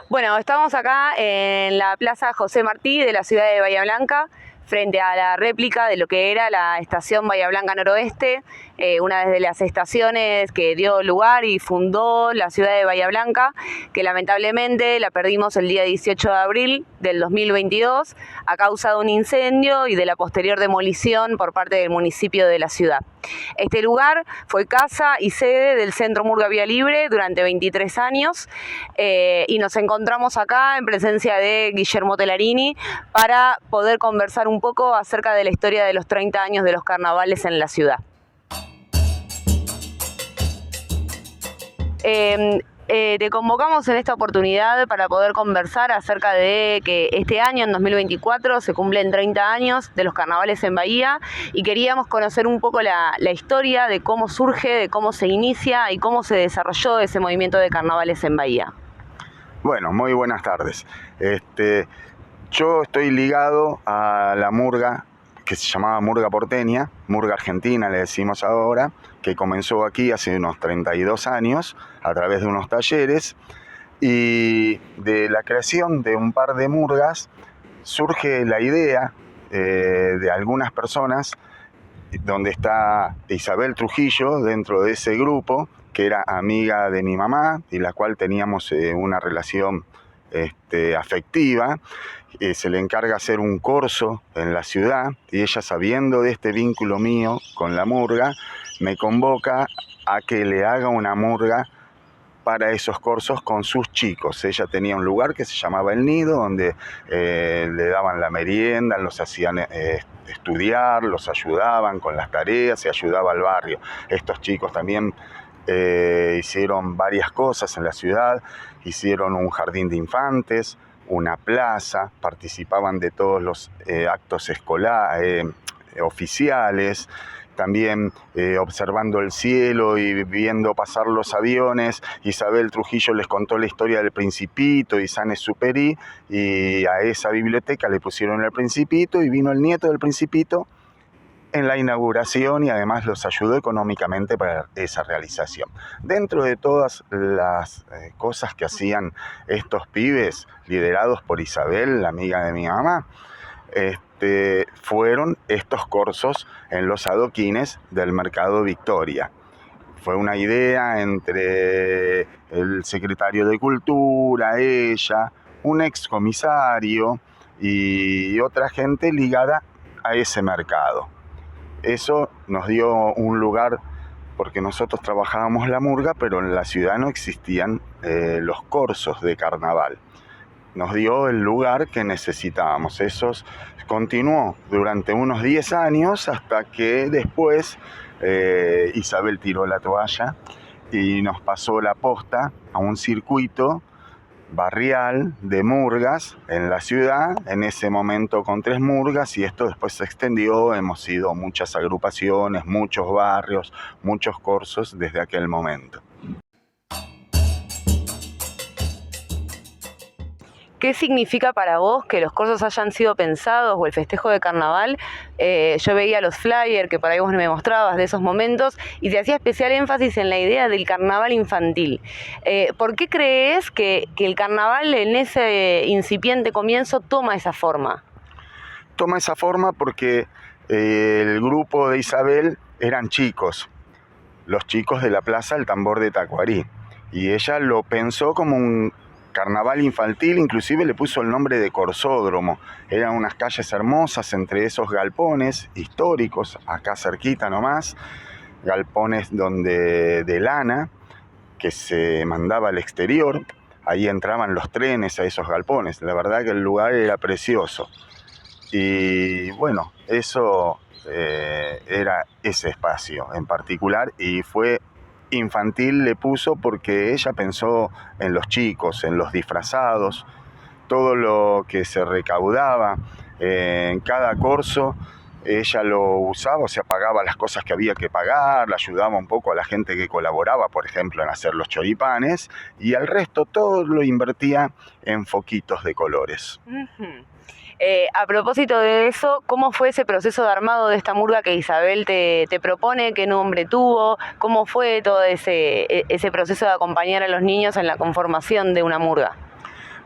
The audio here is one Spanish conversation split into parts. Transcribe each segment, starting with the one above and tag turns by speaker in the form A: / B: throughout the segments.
A: Bueno, estamos acá en la Plaza José Martí de la ciudad de Bahía Blanca, frente a la réplica de lo que era la estación Bahía Blanca Noroeste, una de las estaciones que dio lugar y fundó la ciudad de Bahía Blanca, que lamentablemente la perdimos el día 18 de abril del 2022 a causa de un incendio y de la posterior demolición por parte del municipio de la ciudad. Este lugar fue casa y sede del Centro Murga Vía Libre durante 23 años y nos encontramos acá en presencia de Guillermo Tellarini para poder conversar un poco acerca de la historia de los 30 años de los carnavales en la ciudad. Te convocamos en esta oportunidad para poder conversar acerca de que este año, en 2024, se cumplen 30 años de los carnavales en Bahía y queríamos conocer un poco la historia de cómo surge, de cómo se inicia y cómo se desarrolló ese movimiento de carnavales en Bahía.
B: Bueno, muy buenas tardes. Yo estoy ligado a la murga que se llamaba Murga Porteña, Murga Argentina le decimos ahora, que comenzó aquí hace unos 32 años a través de unos talleres, y de la creación de un par de murgas surge la idea de algunas personas, donde está Isabel Trujillo dentro de ese grupo, que era amiga de mi mamá y la cual teníamos una relación afectiva. Se le encarga hacer un corso en la ciudad y ella, sabiendo de este vínculo mío con la murga, me convoca a que le haga una murga para esos corsos con sus chicos. Ella tenía un lugar que se llamaba El Nido, donde le daban la merienda, los hacían estudiar, los ayudaban con las tareas y ayudaba al barrio. Estos chicos también hicieron varias cosas en la ciudad, hicieron un jardín de infantes, una plaza, participaban de todos los actos escolares, oficiales, también observando el cielo y viendo pasar los aviones. Isabel Trujillo les contó la historia del Principito y Saint-Exupéry, y a esa biblioteca le pusieron el Principito, y vino el nieto del Principito en la inauguración y además los ayudó económicamente para esa realización. Dentro de todas las cosas que hacían estos pibes, liderados por Isabel, la amiga de mi mamá, fueron estos corsos en los adoquines del Mercado Victoria. Fue una idea entre el secretario de Cultura, ella, un excomisario y otra gente ligada a ese mercado. Eso nos dio un lugar, porque nosotros trabajábamos la murga, pero en la ciudad no existían los corsos de carnaval. Nos dio el lugar que necesitábamos. Eso continuó durante unos 10 años hasta que después Isabel tiró la toalla y nos pasó la posta a un circuito barrial de murgas en la ciudad, en ese momento con 3 murgas, y esto después se extendió. Hemos sido muchas agrupaciones, muchos barrios, muchos corsos desde aquel momento.
A: ¿Qué significa para vos que los corsos hayan sido pensados, o el festejo de carnaval? Yo veía los flyers que por ahí vos me mostrabas de esos momentos y te hacía especial énfasis en la idea del carnaval infantil. ¿Por qué crees que el carnaval en ese incipiente comienzo toma esa forma?
B: Toma esa forma porque el grupo de Isabel eran chicos, los chicos de la Plaza El Tambor de Tacuarí, y ella lo pensó como un carnaval infantil, inclusive le puso el nombre de Corsódromo. Eran unas calles hermosas entre esos galpones históricos, acá cerquita nomás, galpones de lana que se mandaba al exterior. Ahí entraban los trenes a esos galpones. La verdad que el lugar era precioso. Y bueno, eso era ese espacio en particular, y fue infantil, le puso porque ella pensó en los chicos, en los disfrazados, todo lo que se recaudaba en cada corso. Ella lo usaba, o sea, pagaba las cosas que había que pagar, le ayudaba un poco a la gente que colaboraba, por ejemplo, en hacer los choripanes, y al resto todo lo invertía en foquitos de colores.
A: A propósito de eso, ¿cómo fue ese proceso de armado de esta murga que Isabel te propone? ¿Qué nombre tuvo? ¿Cómo fue todo ese proceso de acompañar a los niños en la conformación de una murga?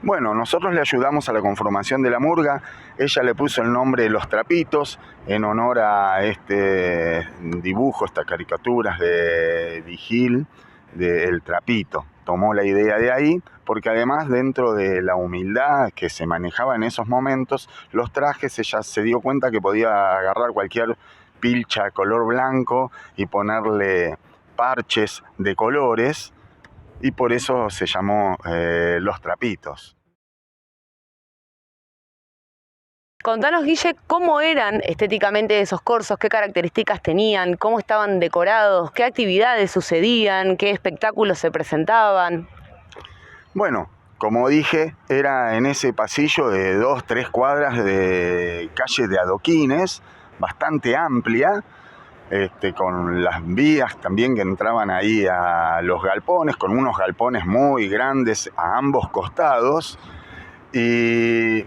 B: Bueno, nosotros le ayudamos a la conformación de la murga. Ella le puso el nombre de Los Trapitos en honor a este dibujo, estas caricaturas de Vigil, del Trapito. Tomó la idea de ahí, porque además dentro de la humildad que se manejaba en esos momentos, los trajes, ella se dio cuenta que podía agarrar cualquier pilcha color blanco y ponerle parches de colores, y por eso se llamó Los Trapitos.
A: Contanos, Guille, cómo eran estéticamente esos corzos, qué características tenían, cómo estaban decorados, qué actividades sucedían, qué espectáculos se presentaban.
B: Bueno, como dije, era en ese pasillo de 2-3 cuadras de calle de adoquines, bastante amplia, con las vías también que entraban ahí a los galpones, con unos galpones muy grandes a ambos costados, y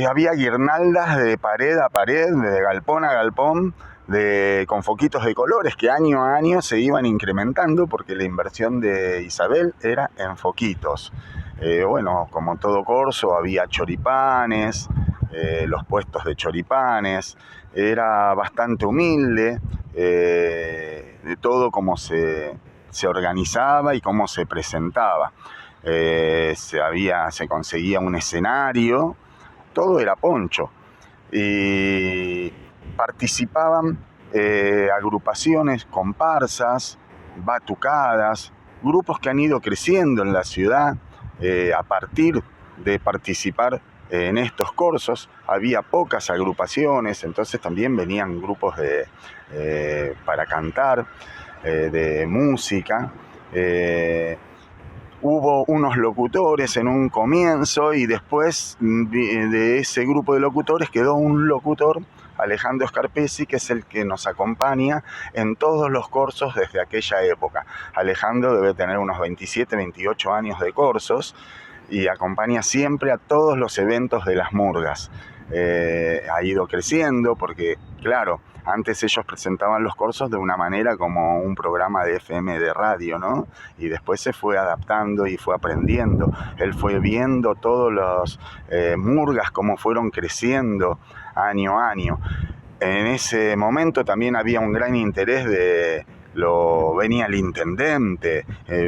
B: había guirnaldas de pared a pared, de galpón a galpón, con foquitos de colores que año a año se iban incrementando porque la inversión de Isabel era en foquitos. Bueno, como todo corso, había choripanes, los puestos de choripanes, era bastante humilde, de todo cómo se organizaba y cómo se presentaba. Se conseguía un escenario, todo era poncho, y participaban agrupaciones, comparsas, batucadas, grupos que han ido creciendo en la ciudad a partir de participar en estos corsos. Había pocas agrupaciones, entonces también venían grupos para cantar, de música. Hubo unos locutores en un comienzo y después de ese grupo de locutores quedó un locutor, Alejandro Scarpesi, que es el que nos acompaña en todos los corsos desde aquella época. Alejandro debe tener unos 27, 28 años de corsos y acompaña siempre a todos los eventos de las murgas. Ha ido creciendo porque, claro, antes ellos presentaban los corsos de una manera como un programa de FM de radio, ¿no? Y después se fue adaptando y fue aprendiendo. Él fue viendo todos los murgas, cómo fueron creciendo año a año. En ese momento también había un gran interés venía el intendente,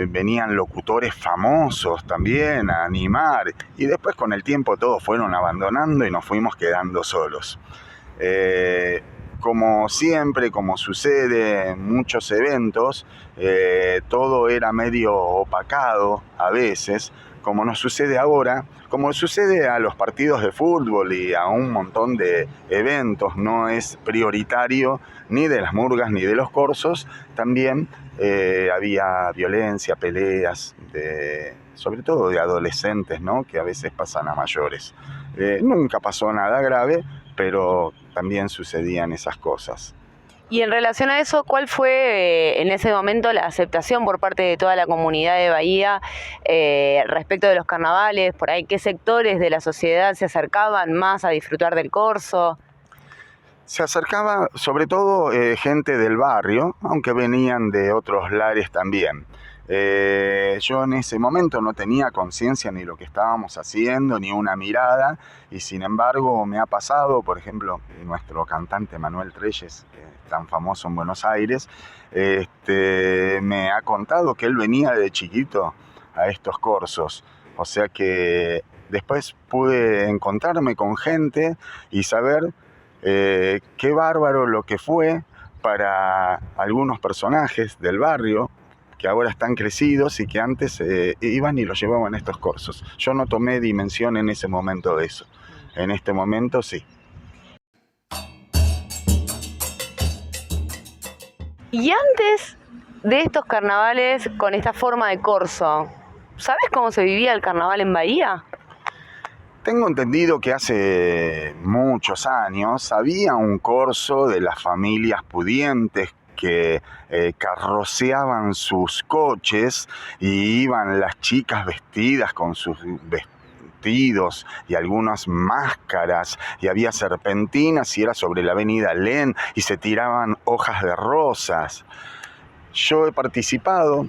B: venían locutores famosos también a animar, y después con el tiempo todos fueron abandonando y nos fuimos quedando solos. Como siempre, como sucede en muchos eventos, todo era medio opacado a veces, como nos sucede ahora, como sucede a los partidos de fútbol y a un montón de eventos. No es prioritario ni de las murgas ni de los corsos. También había violencia, peleas, sobre todo de adolescentes, ¿no? Que a veces pasan a mayores. Nunca pasó nada grave, pero también sucedían esas cosas.
A: Y en relación a eso, ¿cuál fue en ese momento la aceptación por parte de toda la comunidad de Bahía respecto de los carnavales? Por ahí, ¿qué sectores de la sociedad se acercaban más a disfrutar del corso?
B: Se acercaba sobre todo gente del barrio, aunque venían de otros lares también. Yo en ese momento no tenía conciencia ni lo que estábamos haciendo, ni una mirada, y sin embargo me ha pasado, por ejemplo, nuestro cantante Manuel Treyes, tan famoso en Buenos Aires, me ha contado que él venía de chiquito a estos corsos. O sea que después pude encontrarme con gente y saber qué bárbaro lo que fue para algunos personajes del barrio que ahora están crecidos y que antes iban y los llevaban a estos corsos. Yo no tomé dimensión en ese momento de eso. En este momento sí.
A: Y antes de estos carnavales con esta forma de corso, ¿sabes cómo se vivía el carnaval en Bahía?
B: Tengo entendido que hace muchos años había un corso de las familias pudientes que carroceaban sus coches y iban las chicas vestidas con sus vestidos y algunas máscaras, y había serpentinas y era sobre la avenida Len y se tiraban hojas de rosas. Yo he participado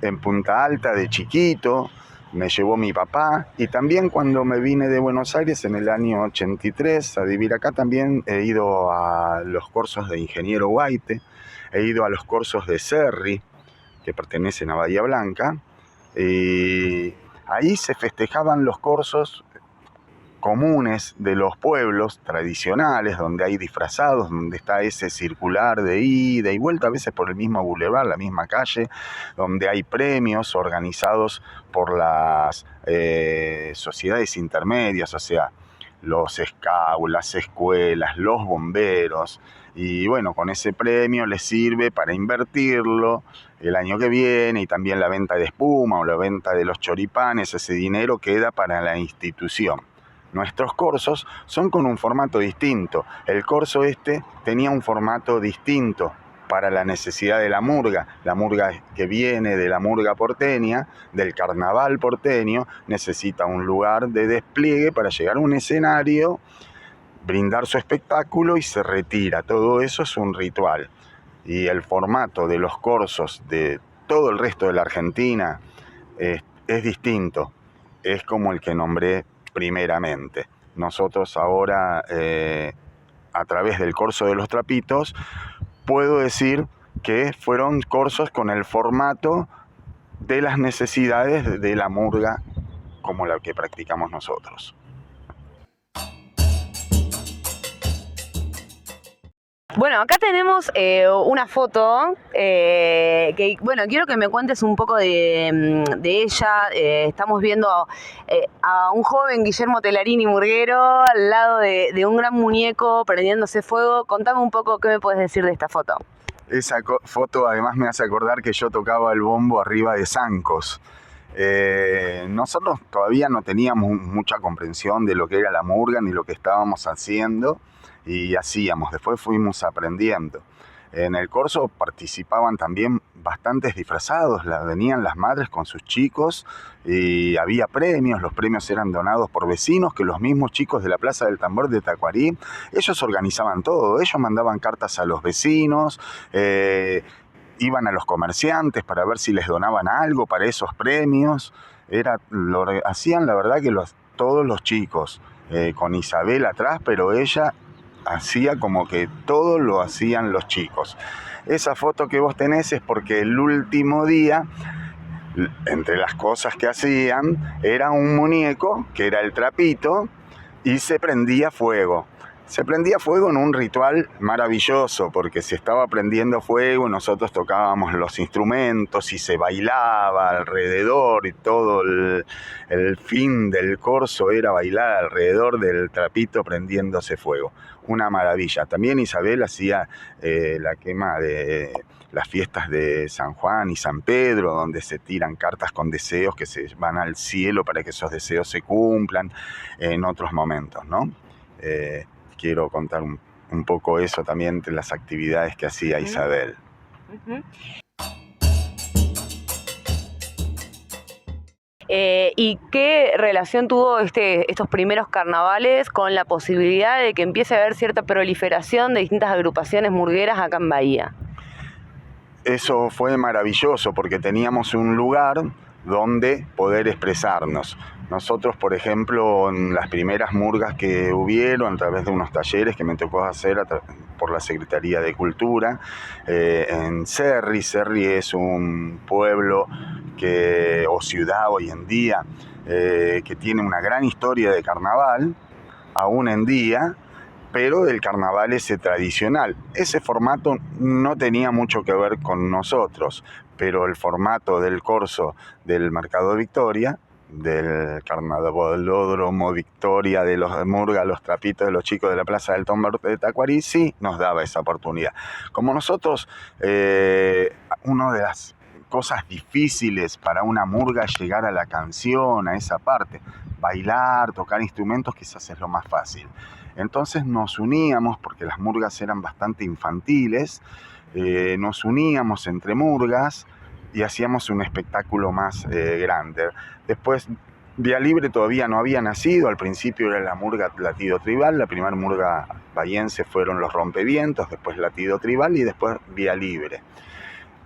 B: en Punta Alta de chiquito, me llevó mi papá, y también cuando me vine de Buenos Aires en el año 83 a vivir acá, también he ido a los cursos de Ingeniero Guaite, he ido a los cursos de Cerri, que pertenecen a Bahía Blanca, y ahí se festejaban los cursos comunes de los pueblos tradicionales, donde hay disfrazados, donde está ese circular de ida y vuelta, a veces por el mismo bulevar, la misma calle, donde hay premios organizados por las sociedades intermedias, o sea, los scouts, las escuelas, los bomberos, y bueno, con ese premio les sirve para invertirlo el año que viene, y también la venta de espuma o la venta de los choripanes, ese dinero queda para la institución. Nuestros cursos son con un formato distinto. El curso tenía un formato distinto para la necesidad de la murga que viene de la murga porteña, del carnaval porteño, necesita un lugar de despliegue para llegar a un escenario, brindar su espectáculo y se retira. Todo eso es un ritual. Y el formato de los cursos de todo el resto de la Argentina es distinto. Es como el que nombré primeramente. Nosotros ahora, a través del curso de los trapitos, puedo decir que fueron cursos con el formato de las necesidades de la murga como la que practicamos nosotros.
A: Bueno, acá tenemos una foto que, bueno, quiero que me cuentes un poco de ella. Estamos viendo a un joven Guillermo Tellarini murguero al lado de un gran muñeco prendiéndose fuego. Contame un poco qué me puedes decir de esta foto.
B: Esa foto además me hace acordar que yo tocaba el bombo arriba de zancos. Nosotros todavía no teníamos mucha comprensión de lo que era la murga ni lo que estábamos haciendo y hacíamos. Después fuimos aprendiendo. En el curso participaban también bastantes disfrazados, venían las madres con sus chicos y había premios. Los premios eran donados por vecinos, que los mismos chicos de la Plaza del Tambor de Tacuarí, ellos organizaban todo, ellos mandaban cartas a los vecinos, iban a los comerciantes para ver si les donaban algo para esos premios. Lo hacían, la verdad, que todos los chicos, con Isabel atrás, pero ella hacía como que todo lo hacían los chicos. Esa foto que vos tenés es porque el último día, entre las cosas que hacían, era un muñeco, que era el trapito, y se prendía fuego. Se prendía fuego en un ritual maravilloso, porque se estaba prendiendo fuego y nosotros tocábamos los instrumentos y se bailaba alrededor, y todo el fin del corso era bailar alrededor del trapito prendiéndose fuego. Una maravilla. También Isabel hacía la quema de las fiestas de San Juan y San Pedro, donde se tiran cartas con deseos que se van al cielo para que esos deseos se cumplan en otros momentos, ¿no? Quiero contar un poco eso también de las actividades que hacía Isabel.
A: ¿Y qué relación tuvo estos primeros carnavales con la posibilidad de que empiece a haber cierta proliferación de distintas agrupaciones murgueras acá en Bahía?
B: Eso fue maravilloso porque teníamos un lugar donde poder expresarnos. Nosotros, por ejemplo, en las primeras murgas que hubieron, a través de unos talleres que me tocó hacer por la Secretaría de Cultura, en Cerri. Cerri es un pueblo o ciudad hoy en día que tiene una gran historia de carnaval, aún en día, pero del carnaval ese tradicional. Ese formato no tenía mucho que ver con nosotros, pero el formato del corso del Mercado Victoria, del Carnavalódromo Victoria, de los murga, los trapitos de los chicos de la Plaza del Tambor de Tacuarí, sí nos daba esa oportunidad. Como nosotros, una de las cosas difíciles para una murga es llegar a la canción, a esa parte. Bailar, tocar instrumentos quizás es lo más fácil. Entonces nos uníamos, porque las murgas eran bastante infantiles, nos uníamos entre murgas y hacíamos un espectáculo más grande. Después, Vía Libre todavía no había nacido, al principio era la murga Latido Tribal, la primera murga bahiense fueron los Rompevientos, después Latido Tribal y después Vía Libre.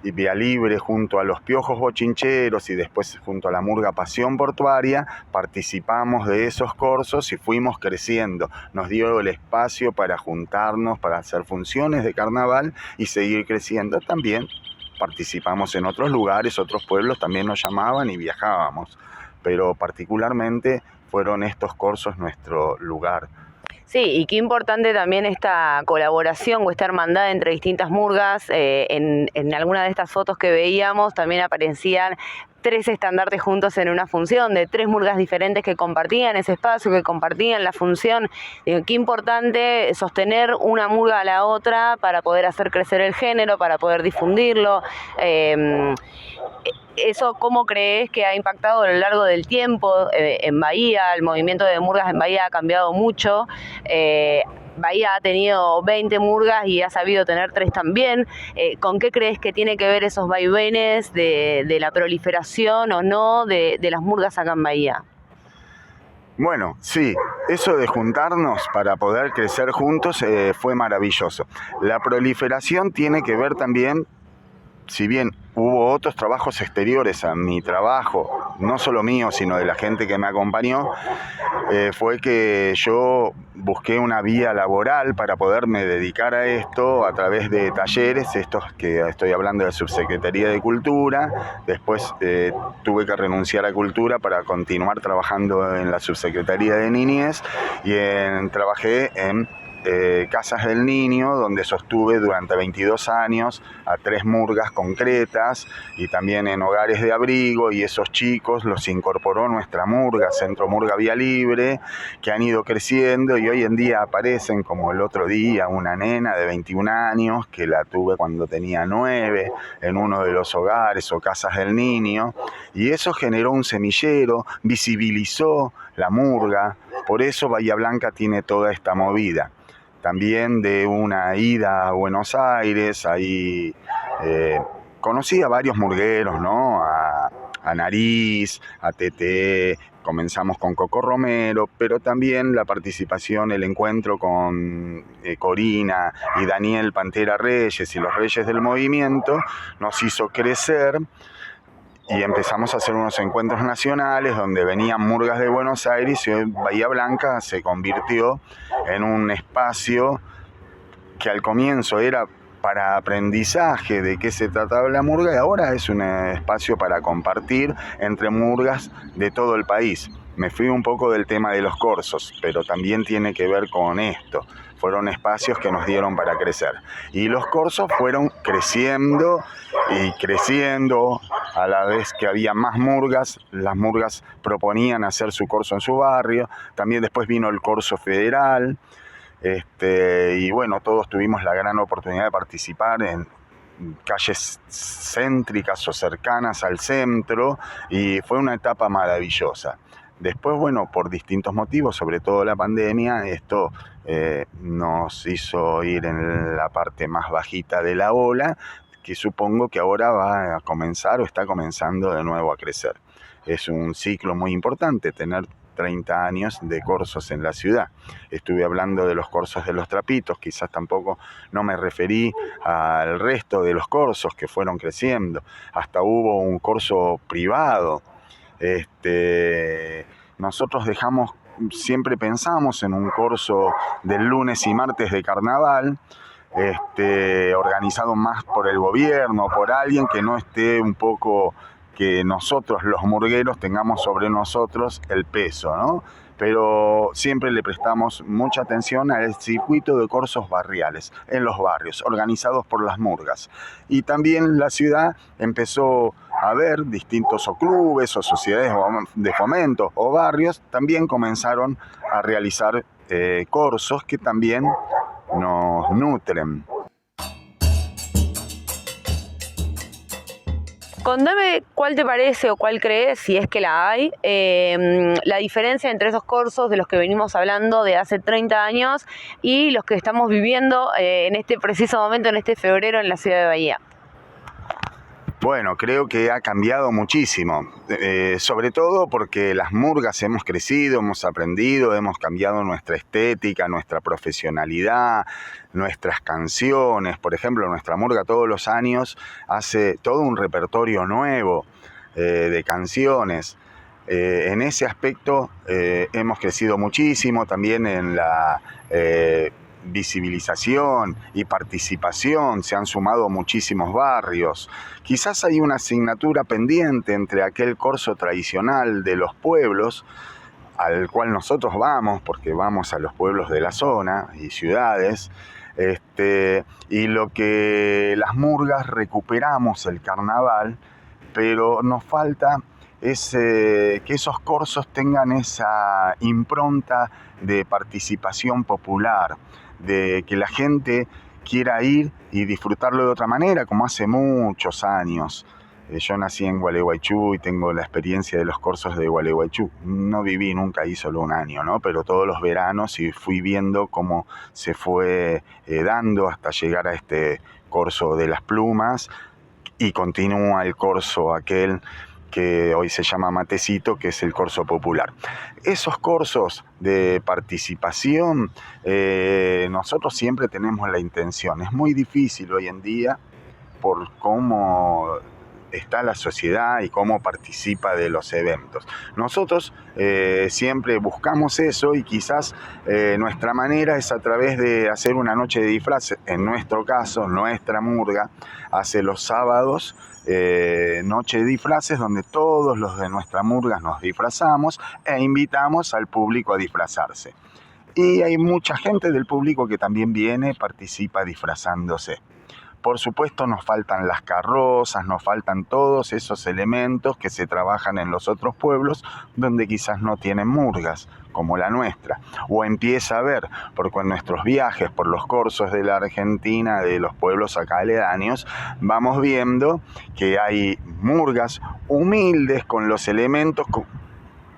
B: y Vía Libre junto a los Piojos Bochincheros y después junto a la Murga Pasión Portuaria, participamos de esos corsos y fuimos creciendo. Nos dio el espacio para juntarnos, para hacer funciones de carnaval y seguir creciendo. También participamos en otros lugares, otros pueblos también nos llamaban y viajábamos, pero particularmente fueron estos corsos nuestro lugar.
A: Sí, y qué importante también esta colaboración o esta hermandad entre distintas murgas. En alguna de estas fotos que veíamos también aparecían 3 estandartes juntos en una función, de 3 murgas diferentes que compartían ese espacio, que compartían la función. Qué importante sostener una murga a la otra para poder hacer crecer el género, para poder difundirlo. ¿Eso cómo crees que ha impactado a lo largo del tiempo en Bahía? El movimiento de murgas en Bahía ha cambiado mucho. Bahía ha tenido 20 murgas y ha sabido tener 3 también. ¿Con qué crees que tiene que ver esos vaivenes de la proliferación o no de las murgas acá en Bahía?
B: Bueno, sí, eso de juntarnos para poder crecer juntos fue maravilloso. La proliferación tiene que ver también, si bien hubo otros trabajos exteriores a mi trabajo, no solo mío, sino de la gente que me acompañó, fue que yo busqué una vía laboral para poderme dedicar a esto a través de talleres, estos que estoy hablando de Subsecretaría de Cultura. Después tuve que renunciar a Cultura para continuar trabajando en la Subsecretaría de Niñez y trabajé en Casas del Niño, donde sostuve durante 22 años a 3 murgas concretas y también en hogares de abrigo, y esos chicos los incorporó nuestra murga, Centro Murga Vía Libre, que han ido creciendo y hoy en día aparecen, como el otro día, una nena de 21 años que la tuve cuando tenía 9 en uno de los hogares o Casas del Niño, y eso generó un semillero, visibilizó la murga. Por eso Bahía Blanca tiene toda esta movida. También de una ida a Buenos Aires, ahí conocí a varios murgueros, ¿no? A Nariz, a Tete, comenzamos con Coco Romero, pero también la participación, el encuentro con Corina y Daniel Pantera Reyes y los Reyes del Movimiento nos hizo crecer. Y empezamos a hacer unos encuentros nacionales donde venían murgas de Buenos Aires y hoy Bahía Blanca se convirtió en un espacio que al comienzo era para aprendizaje de qué se trataba la murga y ahora es un espacio para compartir entre murgas de todo el país. Me fui un poco del tema de los corsos, pero también tiene que ver con esto. Fueron espacios que nos dieron para crecer. Y los corsos fueron creciendo y creciendo a la vez que había más murgas. Las murgas proponían hacer su corso en su barrio. También después vino el corso federal. Y bueno, todos tuvimos la gran oportunidad de participar en calles céntricas o cercanas al centro y fue una etapa maravillosa. Después, bueno, por distintos motivos, sobre todo la pandemia, esto nos hizo ir en la parte más bajita de la ola, que supongo que ahora va a comenzar o está comenzando de nuevo a crecer. Es un ciclo muy importante tener 30 años de corsos en la ciudad. Estuve hablando de los corsos de los trapitos, quizás tampoco no me referí al resto de los corsos que fueron creciendo. Hasta hubo un corso privado. Nosotros siempre pensamos en un corso del lunes y martes de carnaval, organizado más por el gobierno, por alguien que no esté un poco, que nosotros los murgueros tengamos sobre nosotros el peso, ¿no? Pero siempre le prestamos mucha atención al circuito de corsos barriales en los barrios, organizados por las murgas. Y también la ciudad empezó a ver distintos o clubes o sociedades de fomento o barrios, también comenzaron a realizar corsos que también nos nutren.
A: Contame cuál te parece o cuál crees, si es que la hay, la diferencia entre esos corsos de los que venimos hablando de hace 30 años y los que estamos viviendo en este preciso momento, en este febrero, en la ciudad de Bahía.
B: Bueno, creo que ha cambiado muchísimo, sobre todo porque las murgas hemos crecido, hemos aprendido, hemos cambiado nuestra estética, nuestra profesionalidad, nuestras canciones. Por ejemplo, nuestra murga todos los años hace todo un repertorio nuevo de canciones. En ese aspecto hemos crecido muchísimo, también en la visibilización y participación, se han sumado muchísimos barrios. Quizás hay una asignatura pendiente entre aquel corso tradicional de los pueblos, al cual nosotros vamos, porque vamos a los pueblos de la zona y ciudades, y lo que las murgas recuperamos el carnaval, pero nos falta que esos corsos tengan esa impronta de participación popular, de que la gente quiera ir y disfrutarlo de otra manera, como hace muchos años. Yo nací en Gualeguaychú y tengo la experiencia de los corsos de Gualeguaychú. No viví nunca ahí solo un año, ¿no? Pero todos los veranos y fui viendo cómo se fue dando hasta llegar a este corso de las plumas, y continúa el corso aquel que hoy se llama Matecito, que es el corso popular. Esos corsos de participación, nosotros siempre tenemos la intención. Es muy difícil hoy en día por cómo está la sociedad y cómo participa de los eventos. Nosotros siempre buscamos eso, y quizás nuestra manera es a través de hacer una noche de disfraces. En nuestro caso, nuestra murga hace los sábados noche de disfraces, donde todos los de nuestra murga nos disfrazamos e invitamos al público a disfrazarse. Y hay mucha gente del público que también viene, participa disfrazándose. Por supuesto, nos faltan las carrozas, nos faltan todos esos elementos que se trabajan en los otros pueblos donde quizás no tienen murgas, como la nuestra. O empieza a haber, porque en nuestros viajes por los corsos de la Argentina, de los pueblos acá aledaños, vamos viendo que hay murgas humildes con los elementos.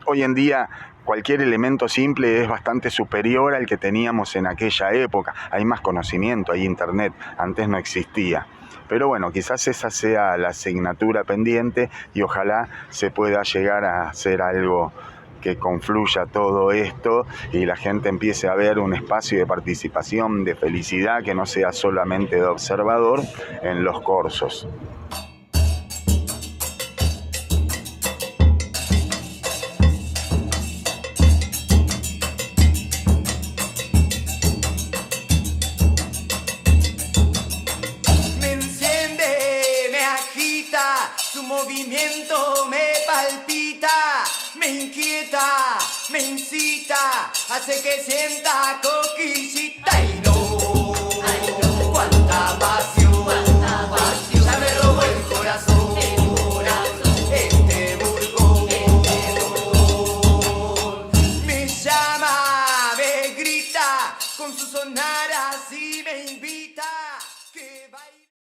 B: Hoy en día cualquier elemento simple es bastante superior al que teníamos en aquella época. Hay más conocimiento, hay internet, antes no existía. Pero bueno, quizás esa sea la asignatura pendiente, y ojalá se pueda llegar a hacer algo que confluya todo esto y la gente empiece a ver un espacio de participación, de felicidad, que no sea solamente de observador en los corsos.
C: Su movimiento me palpita, me inquieta, me incita, hace que sienta coquillita. ¡Ay no! ¡Cuánta pasión! Ya me robó el corazón, este burgón. Me llama, me grita con su sonara.